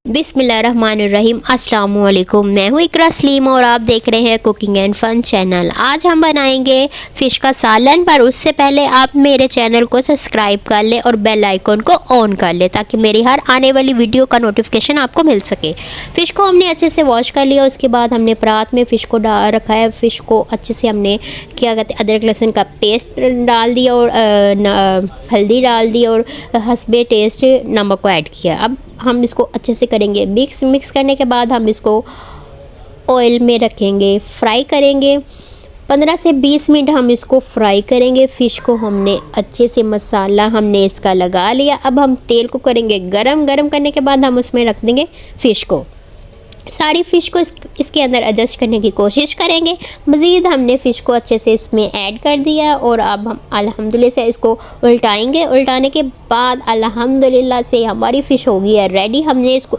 बिस्मिल्लाहिर्रहमानिर्रहीम अस्सलाम वालेकुम। मैं हूँ इकरा सलीम और आप देख रहे हैं कुकिंग एंड फन चैनल। आज हम बनाएंगे फ़िश का सालन, पर उससे पहले आप मेरे चैनल को सब्सक्राइब कर लें और बेल आइकन को ऑन कर लें ताकि मेरी हर आने वाली वीडियो का नोटिफिकेशन आपको मिल सके। फ़िश को हमने अच्छे से वॉश कर लिया, उसके बाद हमने परात में फ़िश को डाल रखा है। फ़िश को अच्छे से हमने क्या कहते हैं अदरक लहसुन का पेस्ट डाल दिया और हल्दी डाल दी और हस्बे टेस्ट नमक को ऐड किया। अब हम इसको अच्छे से करेंगे मिक्स करने के बाद हम इसको ऑयल में रखेंगे, फ्राई करेंगे। 15 से 20 मिनट हम इसको फ्राई करेंगे। फ़िश को हमने अच्छे से मसाला हमने इसका लगा लिया। अब हम तेल को करेंगे गरम करने के बाद हम उसमें रख देंगे फ़िश को। सारी फ़िश को इसके अंदर एडजस्ट करने की कोशिश करेंगे। मज़ीद हमने फ़िश को अच्छे से इसमें ऐड कर दिया और अब हम अल्हम्दुलिल्लाह से इसको उल्टाएंगे। उल्टाने के बाद अल्हम्दुलिल्लाह से हमारी फ़िश हो गई है रेडी। हमने इसको